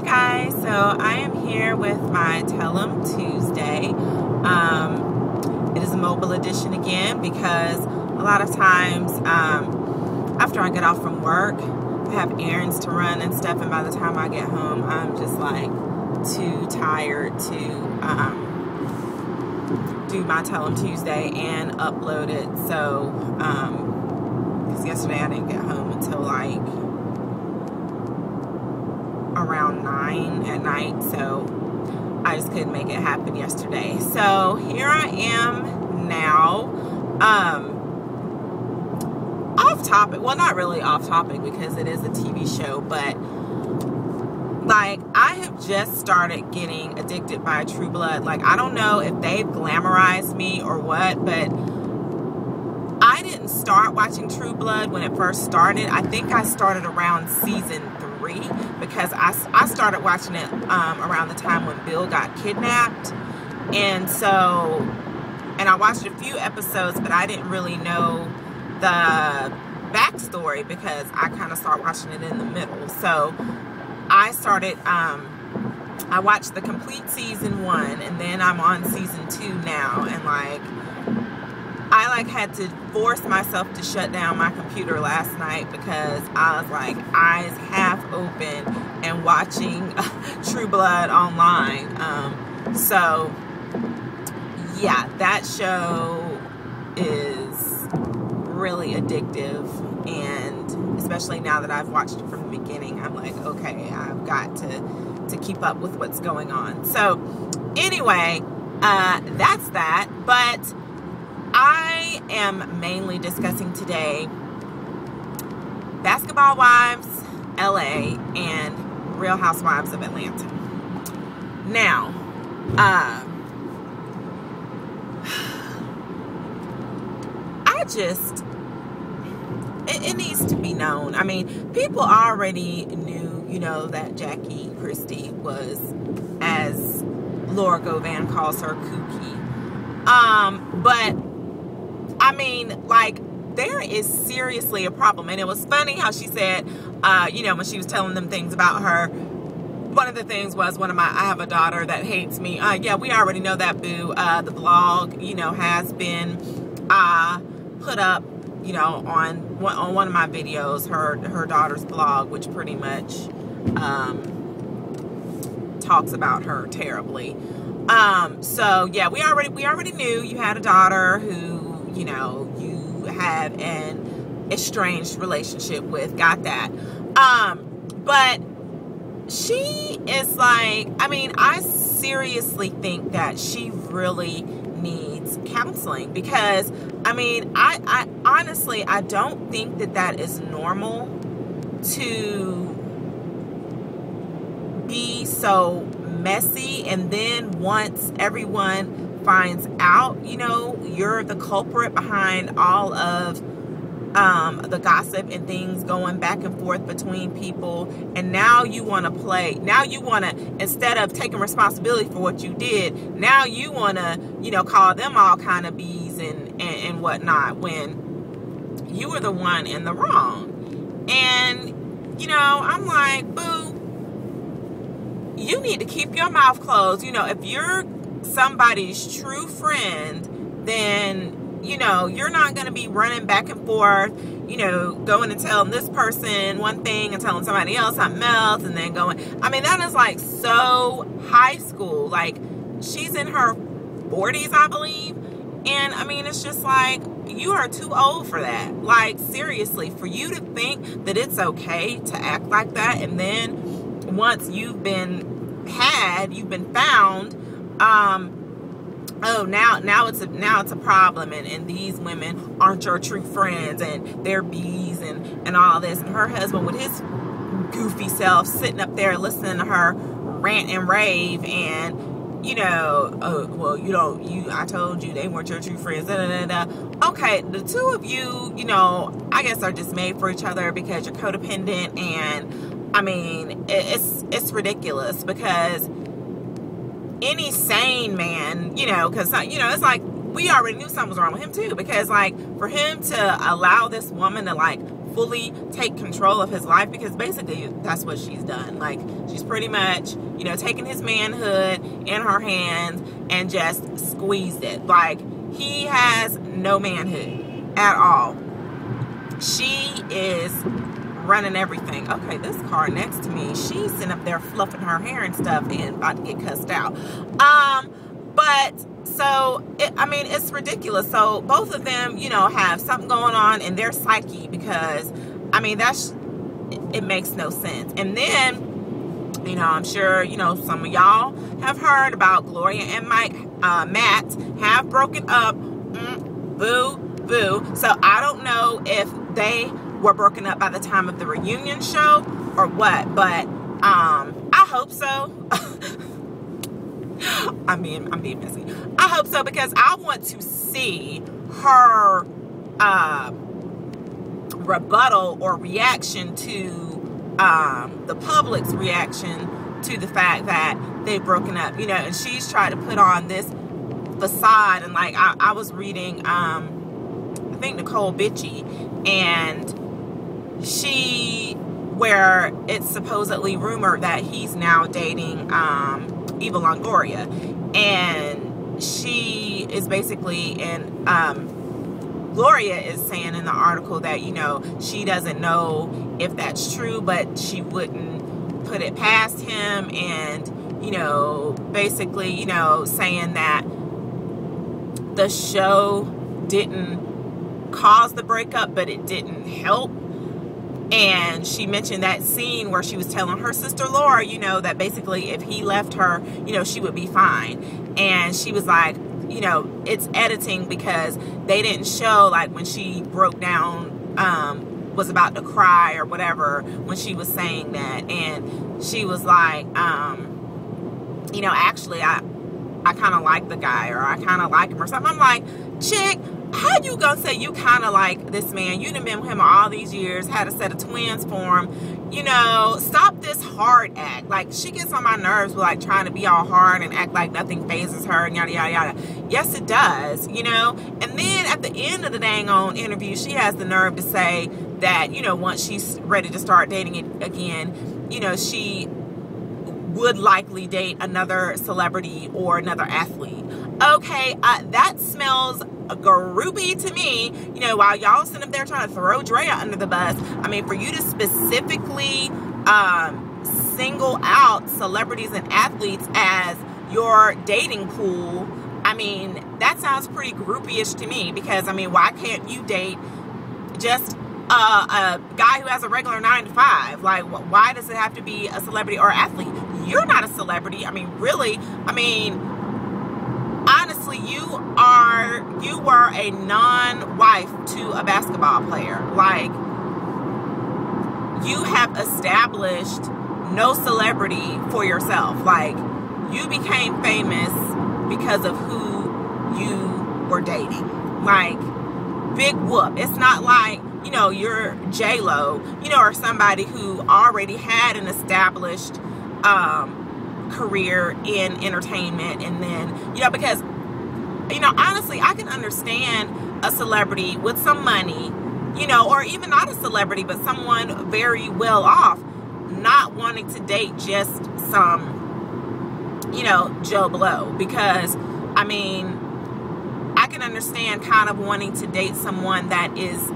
guys, so I am here with my Tell 'em Tuesday. It is a mobile edition again because a lot of times after I get off from work, I have errands to run and stuff, and by the time I get home, I'm just like too tired to do my Tell 'em Tuesday and upload it. So because yesterday I didn't get home until like around 9 at night, so I just couldn't make it happen yesterday. So here I am now, off topic. Well, not really off topic because it is a TV show, but like I have just started getting addicted by True Blood. Like I don't know if they've glamorized me or what, but I didn't start watching True Blood when it first started. I think I started around season 3 because I started watching it around the time when Bill got kidnapped, and I watched a few episodes, but I didn't really know the backstory because I kind of started watching it in the middle. So I started I watched the complete season 1, and then I'm on season 2 now, and like I had to force myself to shut down my computer last night because I was like eyes half open and watching True Blood online. So yeah, that show is really addictive, and especially now that I've watched it from the beginning, I'm like, okay, I've got to keep up with what's going on. So anyway, that's that. But I am mainly discussing today Basketball Wives LA and Real Housewives of Atlanta. Now, it needs to be known. I mean, people already knew, you know, that Jackie Christie was, as Laura Govan calls her, kooky. But I mean, like, there is seriously a problem. And it was funny how she said, you know, when she was telling them things about her, one of the things was I have a daughter that hates me. Yeah, we already know that, boo. The blog, you know, has been put up, you know, on one of my videos, her daughter's blog, which pretty much talks about her terribly. So yeah, we already knew you had a daughter who, you know, you have an estranged relationship with. Got that. But she is like, I mean, I seriously think that she really needs counseling because, I mean, I honestly, I don't think that is normal to be so messy, and then once everyone finds out, you know, you're the culprit behind all of the gossip and things going back and forth between people, and now you want to instead of taking responsibility for what you did, now you want to, you know, call them all kind of bees and whatnot, when you were the one in the wrong. And, you know, I'm like, boo, you need to keep your mouth closed. You know, if you're somebody's true friend, then, you know, you're not going to be running back and forth, you know, going and telling this person one thing and telling somebody else something else, and then going, I mean, that is like so high school. Like, she's in her 40s, I believe. And I mean, it's just like, you are too old for that. Like, seriously, for you to think that it's okay to act like that, and then once you've been found, oh, now it's a problem, and these women aren't your true friends, and they're bees and all this. And her husband with his goofy self sitting up there listening to her rant and rave, and, you know, oh, well, I told you they weren't your true friends. Da, da, da, da. Okay, the two of you, you know, I guess are just made for each other because you're codependent. And I mean, it's ridiculous because any sane man, you know, because, you know, it's like we already knew something was wrong with him too, because like for him to allow this woman to like fully take control of his life, because basically that's what she's done. Like, she's pretty much, you know, taken his manhood in her hands and just squeezed it. Like, he has no manhood at all. She is running everything. Okay, this car next to me, she's sitting up there fluffing her hair and stuff and about to get cussed out. But so I mean, it's ridiculous. So both of them, you know, have something going on in their psyche, because I mean, it makes no sense. And then, you know, I'm sure, you know, some of y'all have heard about Gloria and Matt have broken up. Boo, boo. So I don't know if they were broken up by the time of the reunion show or what, but I hope so. I'm being messy. I hope so, because I want to see her rebuttal or reaction to the public's reaction to the fact that they've broken up, you know. And she's tried to put on this facade, and like I was reading I think Nicole Bitchie, and where it's supposedly rumored that he's now dating Eva Longoria, and she is basically Gloria is saying in the article that, you know, she doesn't know if that's true, but she wouldn't put it past him, and, you know, basically, you know, saying that the show didn't cause the breakup, but it didn't help. And she mentioned that scene where she was telling her sister Laura, you know, that basically if he left her, you know, she would be fine. And she was like, you know, it's editing, because they didn't show, like, when she broke down, was about to cry or whatever when she was saying that. And she was like, you know, actually I kind of like the guy, or I kind of like him or something. I'm like, chick, how you gonna say you kind of like this man? You done been with him all these years, had a set of twins for him. You know, stop this hard act. Like, she gets on my nerves with, like, trying to be all hard and act like nothing phases her and yada, yada, yada. Yes, it does, you know. And then at the end of the dang on interview, she has the nerve to say that, you know, once she's ready to start dating it again, you know, she would likely date another celebrity or another athlete. Okay, that smells groupie to me. You know, while y'all sitting up there trying to throw Drea under the bus, I mean, for you to specifically single out celebrities and athletes as your dating pool, I mean, that sounds pretty groupie-ish to me. Because, I mean, why can't you date just a guy who has a regular 9-to-5? Like, why does it have to be a celebrity or athlete? You're not a celebrity. I mean, really, I mean, honestly, you were a non-wife to a basketball player. Like, you have established no celebrity for yourself. Like, you became famous because of who you were dating. Like, big whoop. It's not like, you know, you're J-Lo, you know, or somebody who already had an established career in entertainment. And then, you know, because, you know, honestly, I can understand a celebrity with some money, you know, or even not a celebrity, but someone very well off, not wanting to date just some, you know, Joe Blow. Because, I mean, I can understand kind of wanting to date someone that is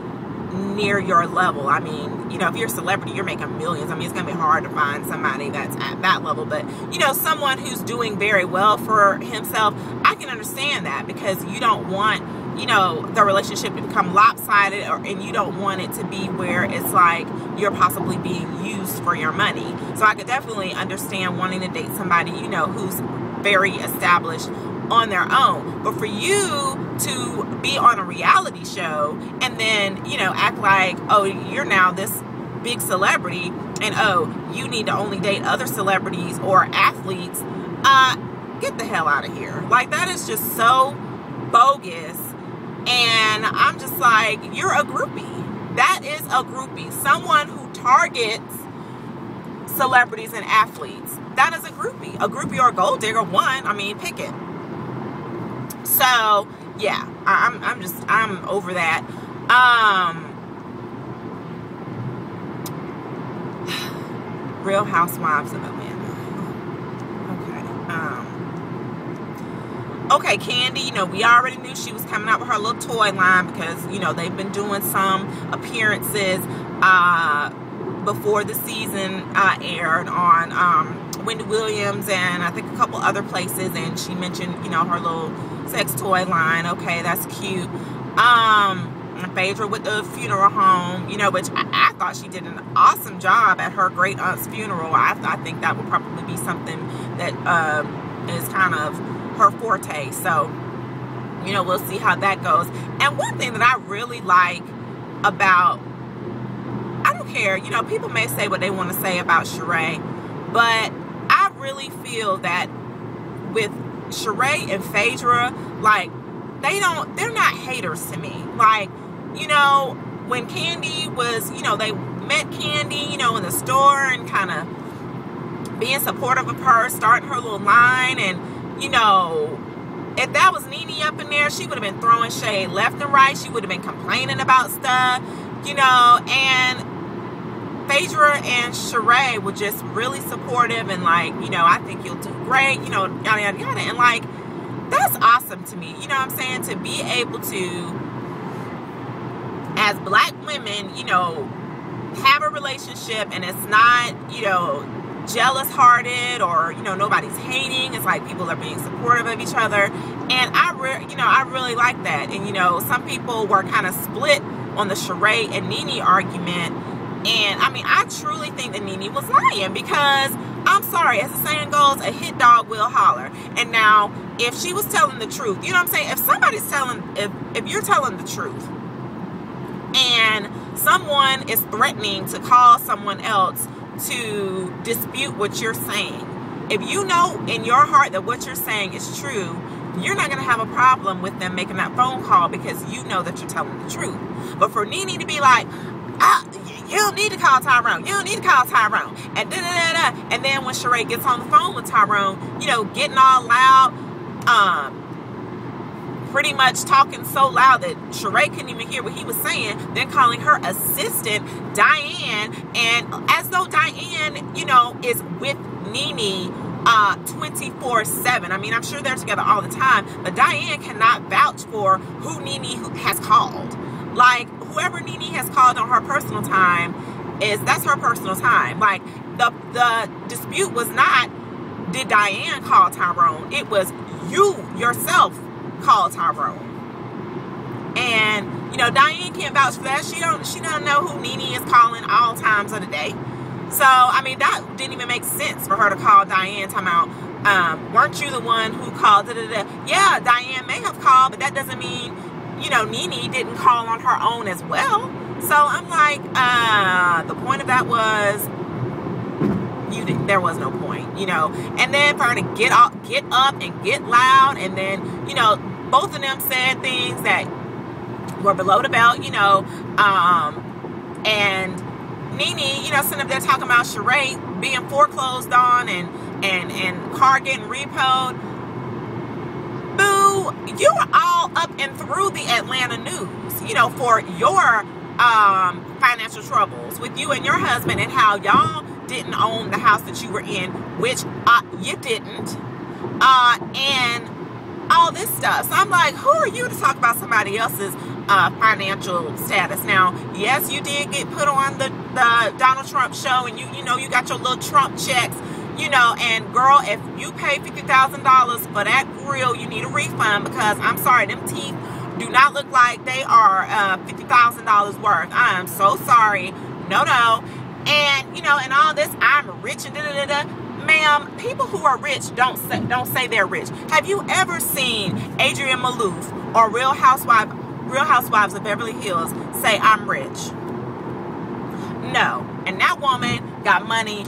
near your level. I mean, you know, if you're a celebrity, you're making millions. I mean, it's going to be hard to find somebody that's at that level. But, you know, someone who's doing very well for himself, I can understand that, because you don't want, you know, the relationship to become lopsided, and you don't want it to be where it's like you're possibly being used for your money. So I could definitely understand wanting to date somebody, you know, who's very established on their own. But for you to be on a reality show and then, you know, act like, oh, you're now this big celebrity, and oh, you need to only date other celebrities or athletes, get the hell out of here. Like, that is just so bogus. And I'm just like, you're a groupie. That is a groupie. Someone who targets celebrities and athletes. That is a groupie. A groupie or a gold digger, one. I mean, pick it. So, yeah, I'm over that. Real Housewives of Atlanta. Okay, Kandi, you know, we already knew she was coming out with her little toy line because, you know, they've been doing some appearances before the season aired on Wendy Williams and I think a couple other places, and she mentioned, you know, her little sex toy line. Okay, that's cute. Phaedra with the funeral home, you know, which I thought she did an awesome job at her great aunt's funeral. I think that would probably be something that is kind of her forte. So, you know, we'll see how that goes. And one thing that I really like about, I don't care, you know, people may say what they want to say about Sheree, but I really feel that with Sheree and Phaedra, like, they're not haters to me. Like, you know, when Kandi was, you know, they met Kandi, you know, in the store and kind of being supportive of her, starting her little line, and, you know, if that was Nene up in there, she would have been throwing shade left and right. She would have been complaining about stuff, you know, and Phaedra and Sheree were just really supportive and like, you know, I think you'll do great, you know, yada, yada, yada. And like, that's awesome to me. You know what I'm saying? To be able to, as black women, you know, have a relationship and it's not, you know, jealous hearted or, you know, nobody's hating. It's like people are being supportive of each other. And I really like that. And, you know, some people were kind of split on the Sheree and Nene argument. And I mean, I truly think that Nene was lying because I'm sorry, as the saying goes, a hit dog will holler. And now, if she was telling the truth, you know what I'm saying? If somebody's if you're telling the truth and someone is threatening to call someone else to dispute what you're saying, if you know in your heart that what you're saying is true, you're not going to have a problem with them making that phone call because you know that you're telling the truth. But for Nene to be like, you don't need to call Tyrone. You don't need to call Tyrone. And da-da-da-da. And then when Sheree gets on the phone with Tyrone, you know, getting all loud, pretty much talking so loud that Sheree couldn't even hear what he was saying, then calling her assistant, Diane, and as though Diane, you know, is with Nene 24/7. I mean, I'm sure they're together all the time, but Diane cannot vouch for who Nene has called. Like, whoever Nene has called on her personal time, that's her personal time. Like, the dispute was not, did Diane call Tyrone? It was you yourself called Tyrone. And, you know, Diane can't vouch for that. She don't know who Nene is calling all times of the day. So, I mean, that didn't even make sense for her to call Diane, talking about, weren't you the one who called? Yeah, Diane may have called, but that doesn't mean, you know, Nene didn't call on her own as well. So I'm like, the point of that was, there was no point, you know. And then for her to get up and get loud, and then, you know, both of them said things that were below the belt, you know, and Nene, you know, sitting up there talking about Sheree being foreclosed on and car getting repoed. Boo, you were all up and through the Atlanta news, you know, for your financial troubles with you and your husband and how y'all didn't own the house that you were in, which you didn't, and all this stuff. So I'm like, who are you to talk about somebody else's financial status? Now, yes, you did get put on the Donald Trump show, and you know, you got your little Trump checks, you know, and girl, if you pay $50,000 for that grill, you need a refund, because I'm sorry, them teeth do not look like they are $50,000 worth. I am so sorry. No. And, you know, and all this, I'm rich and da-da-da-da. Ma'am, people who are rich don't say they're rich. Have you ever seen Adrienne Maloof or Real Housewives of Beverly Hills say, I'm rich? No. And that woman got money.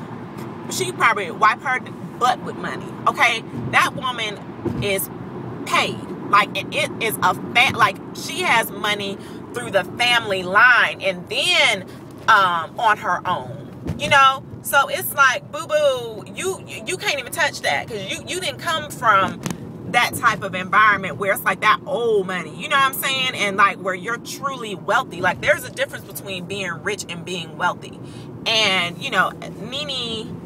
She probably wiped her butt with money. Okay? That woman is paid. Like, it is a like, she has money through the family line and then on her own, you know. So it's like, boo-boo, you can't even touch that, because you didn't come from that type of environment where it's like that old money, you know what I'm saying? And like, where you're truly wealthy. Like, there's a difference between being rich and being wealthy. And, you know, Nene